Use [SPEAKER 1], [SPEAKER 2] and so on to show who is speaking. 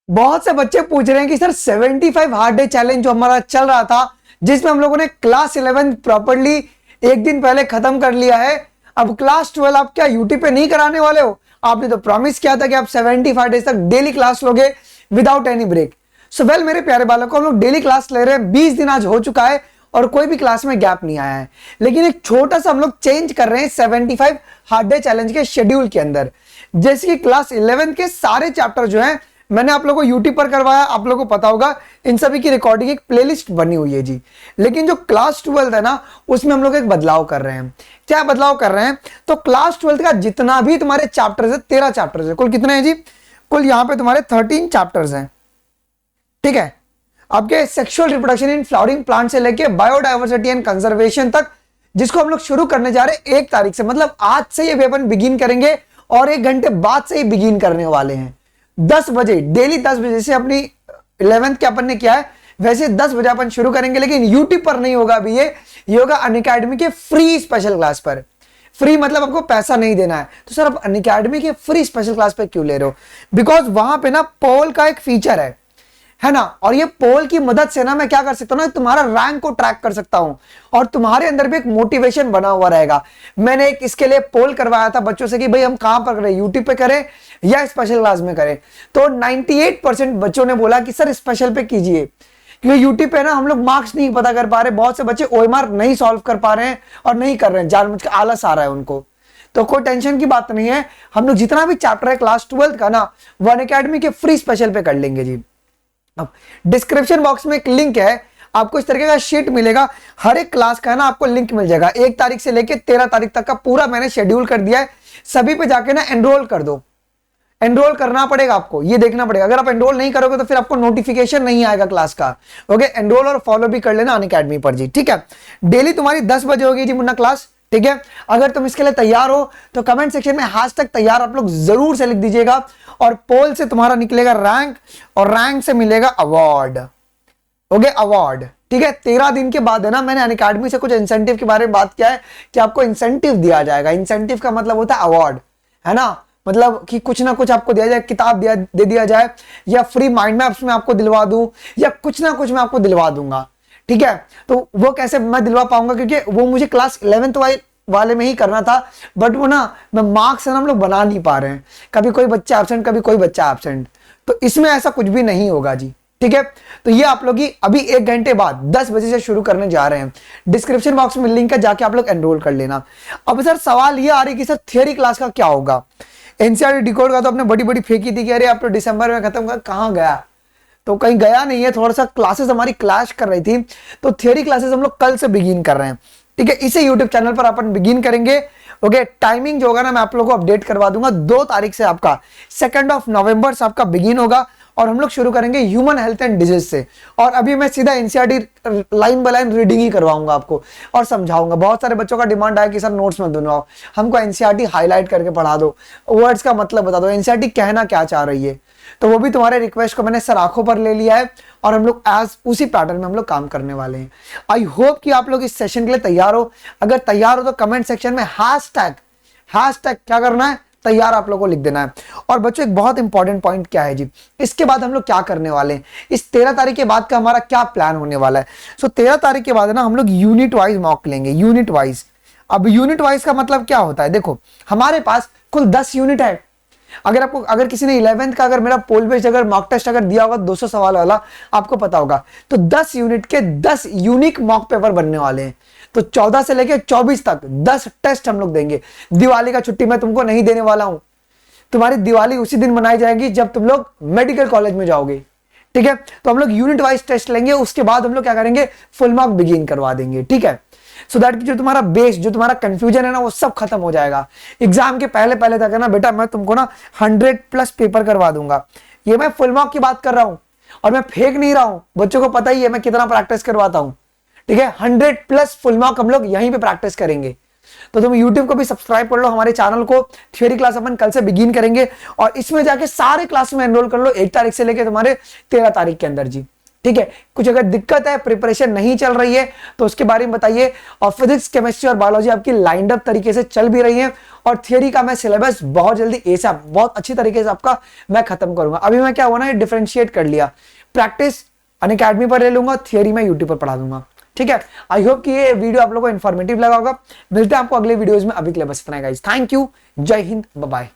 [SPEAKER 1] बहुत से बच्चे पूछ रहे हैं कि सर 75 हार्ड डे चैलेंज जो हमारा चल रहा था, जिसमें हम लोगों ने क्लास 11 प्रॉपर्ली एक दिन पहले खत्म कर लिया है, अब क्लास 12 आप क्या यूट्यूब पे नहीं कराने वाले हो? आपने तो प्रॉमिस किया था कि आप 75 डेज तक डेली क्लास लोगे without any break. So well मेरे प्यारे बालक को, हम लोग डेली क्लास ले रहे हैं, 20 दिन आज हो चुका है और कोई भी क्लास में गैप नहीं आया है। लेकिन एक छोटा सा हम लोग चेंज कर रहे हैं 75 हार्ड डे चैलेंज के शेड्यूल के अंदर। जैसे कि क्लास 11 के सारे चैप्टर जो हैं मैंने आप लोगों को यूट्यूब पर करवाया, आप लोगों को पता होगा इन सभी की रिकॉर्डिंग एक प्लेलिस्ट बनी हुई है जी। लेकिन जो क्लास 12 है ना, उसमें हम लोग एक बदलाव कर रहे हैं। क्या बदलाव कर रहे हैं? तो क्लास 12 का जितना भी तुम्हारे चैप्टर्स है, 13 चैप्टर्स है, कुल कितने हैं जी? कुल यहां पे तुम्हारे 13 चैप्टर्स हैं, ठीक है। आपके sexual reproduction in flowering plant से लेके बायोडाइवर्सिटी एंड कंजर्वेशन तक, जिसको हम लोग शुरू करने जा रहे हैं 1 तारीख से, मतलब आज से ये वेपन बिगिन करेंगे और 1 घंटे बाद से ही बिगिन करने वाले हैं। 10 बजे डेली 10 बजे से अपनी 11th के अपन ने किया है वैसे 10 बजे अपन शुरू करेंगे। लेकिन यूट्यूब पर नहीं होगा अभी, ये होगा अनअकैडमी के फ्री स्पेशल क्लास पर। फ्री मतलब आपको पैसा नहीं देना है। तो सर आप अनअकैडमी के फ्री स्पेशल क्लास पे क्यों ले रहे हो? बिकॉज वहां पे ना पोल का एक फीचर है ना, और ये पोल की मदद से ना मैं क्या कर सकता हूं ना, तुम्हारा रैंक को ट्रैक कर सकता हूं और तुम्हारे अंदर भी एक मोटिवेशन बना हुआ रहेगा। मैंने एक इसके लिए पोल करवाया था बच्चों से कि भाई हम कहां पर करें, यूट्यूब पे करें या स्पेशल क्लास में करें। तो 98% बच्चों ने बोला कि सर स्पेशल पे कीजिए, क्योंकि यूट्यूब पे ना हम लोग मार्क्स नहीं पता कर पा रहे, बहुत से बच्चे ओएमआर नहीं सॉल्व कर पा रहे हैं और नहीं कर रहे हैं, जानबूझ के आलस आ रहा है उनको। तो कोई टेंशन की बात नहीं है, हम लोग जितना भी चैप्टर है क्लास 12 का ना, वो अनअकैडमी के फ्री स्पेशल पे कर लेंगे जी। अब डिस्क्रिप्शन बॉक्स में एक लिंक है, आपको इस तरीके का शीट मिलेगा, हर एक क्लास का ना आपको लिंक मिल जाएगा। 1 तारीख से लेके 13 तारीख तक का पूरा मैंने शेड्यूल कर दिया है। सभी पे जाके ना एनरोल कर दो। एनरोल करना पड़ेगा आपको, ये देखना पड़ेगा। अगर आप एनरोल नहीं करोगे तो फिर आपको नोटिफिकेशन नहीं आएगा क्लास का। ओके, एनरोल और फॉलो भी कर लेना अनअकैडमी पर जी, ठीक है। डेली तुम्हारी 10 बजे होगी जी मुन्ना क्लास, ठीक है। अगर तुम इसके लिए तैयार हो तो कमेंट सेक्शन में #तैयार आप लोग जरूर से लिख दीजिएगा। और पोल से तुम्हारा निकलेगा रैंक और रैंक से मिलेगा अवार्ड। ओके, अवार्ड, ठीक है। 13 दिन के बाद है ना, मैंने अनअकैडमी से कुछ इंसेंटिव के बारे में बात किया है कि आपको इंसेंटिव दिया जाएगा। इंसेंटिव का मतलब होता है अवार्ड, है ना, मतलब कि कुछ ना कुछ आपको दिया जाए, किताब दे दिया जाए या फ्री माइंड मैप्स में आपको दिलवा दूं या कुछ ना कुछ मैं आपको दिलवा दूंगा, ठीक है। तो वो कैसे मैं दिलवा पाऊंगा, क्योंकि वो मुझे क्लास 11th वाले में ही करना था, बट वो ना मैं मार्क्स हम लोग बना नहीं पा रहे हैं, कभी कोई बच्चा एब्सेंट कभी कोई बच्चा एब्सेंट। तो इसमें ऐसा कुछ भी नहीं होगा जी, ठीक है। तो ये आप लोग की अभी 1 घंटे बाद 10 बजे से शुरू करने जा रहे हैं। डिस्क्रिप्शन बॉक्स में लिंक है, जाके आप लोग एनरोल कर लेना। अब सर सवाल ये आ रही है कि सर थियरी क्लास का क्या होगा? एनसीईआरटी डिकोड का तो आपने बड़ी बड़ी फेंकी थी कि अरे आप तो दिसंबर में खत्म कर, कहां गया? तो कहीं गया नहीं है, थोड़ा सा क्लासेस हमारी क्लैश कर रही थी। तो थियरी क्लासेस हम लोग कल से बिगिन कर रहे हैं, ठीक है। इसे यूट्यूब चैनल पर अपन बिगिन करेंगे। ओके, टाइमिंग जो होगा ना मैं आप लोगों को अपडेट करवा दूंगा। 2 तारीख से आपका 2 नवंबर से आपका बिगिन होगा और हम लोग शुरू करेंगे ह्यूमन हेल्थ एंड डिजीज से। और अभी मैं सीधा NCERT line by line reading ही करवाऊंगा आपको और समझाऊंगा। बहुत सारे बच्चों का डिमांड आया कि सर नोट्स मत बनवाओ, हमको एनसीईआरटी हाईलाइट करके पढ़ा दो, वर्ड्स का मतलब बता दो, एनसीईआरटी कहना क्या चाह रही है। तो वो भी तुम्हारे रिक्वेस्ट को मैंने सर आंखों पर ले लिया है और हम लोग एज उसी पैटर्न में हम लोग काम करने वाले हैं। आई होप कि आप लोग इस सेशन के लिए तैयार हो। अगर तैयार हो तो कमेंट सेक्शन में हैशटैग क्या करना है, तैयार आप लोगों को लिख देना है। और बच्चों एक बहुत इंपॉर्टेंट पॉइंट क्या है जी, इसके बाद हम लोग क्या करने वाले हैं, इस 13 तारीख के बाद का हमारा क्या प्लान होने वाला है। सो 13 तारीख के बाद है ना हम लोग यूनिट वाइज मॉक लेंगे, यूनिट वाइज। अब यूनिट वाइज का मतलब क्या होता है, देखो हमारे पास कुल 10 यूनिट है। अगर किसी ने 11th का अगर मेरा पोल बेस्ड अगर मॉक टेस्ट अगर दिया होगा 200 सवाल वाला, आपको पता होगा, तो 10 यूनिट के 10 यूनिक मॉक पेपर बनने वाले हैं। तो 14 से लेकर 24 तक 10 टेस्ट हम लोग देंगे। दिवाली का छुट्टी मैं तुमको नहीं देने वाला हूं, तुम्हारी दिवाली उसी दिन मनाई जाएगी जब तुम लोग मेडिकल कॉलेज में जाओगे, ठीक है। तो हम लोग यूनिट वाइज टेस्ट लेंगे, उसके बाद हम लोग क्या करेंगे, फुल मार्क बिगिन करवा देंगे, ठीक है। सो दैट जो तुम्हारा बेस, जो तुम्हारा कंफ्यूजन है ना, वो सब खत्म हो जाएगा। एग्जाम के पहले तक है ना बेटा, मैं तुमको ना 100+ पेपर करवा दूंगा। ये मैं फुल मार्क की बात कर रहा हूं और मैं फेंक नहीं रहा हूं, बच्चों को पता ही है मैं कितना प्रैक्टिस करवाता हूं, ठीक है। 100+ फुल मार्क हम लोग यहीं पे प्रैक्टिस करेंगे। तो तुम YouTube को भी सब्सक्राइब कर लो, हमारे चैनल को। थ्योरी क्लास अपन कल से बिगिन करेंगे और इसमें जाके सारे क्लास में एनरोल कर लो 1 तारीख से लेकर तुम्हारे 13 तारीख के अंदर जी, ठीक है, कुछ अगर दिक्कत है, प्रिपरेशन नहीं चल रही है तो उसके बारे में बताइए। और फिजिक्स, केमिस्ट्री और बायोलॉजी आपकी लाइंड अप तरीके से चल भी रही है, और थियरी का मैं सिलेबस बहुत जल्दी ऐसा बहुत अच्छी तरीके से आपका मैं खत्म करूंगा। अभी मैं क्या हुआ ना, डिफरेंशिएट कर लिया, प्रैक्टिस अनअकैडमी पर ले लूंगा, थियरी मैं यूट्यूब पर पढ़ा दूंगा। ठीक है, आई होप कि ये वीडियो आप लोगों को इन्फॉर्मेटिव लगा होगा। मिलते हैं आपको अगले वीडियोज में, अभी के लिए बस इतना है गाइस। थैंक यू, जय हिंद, बाय बाय।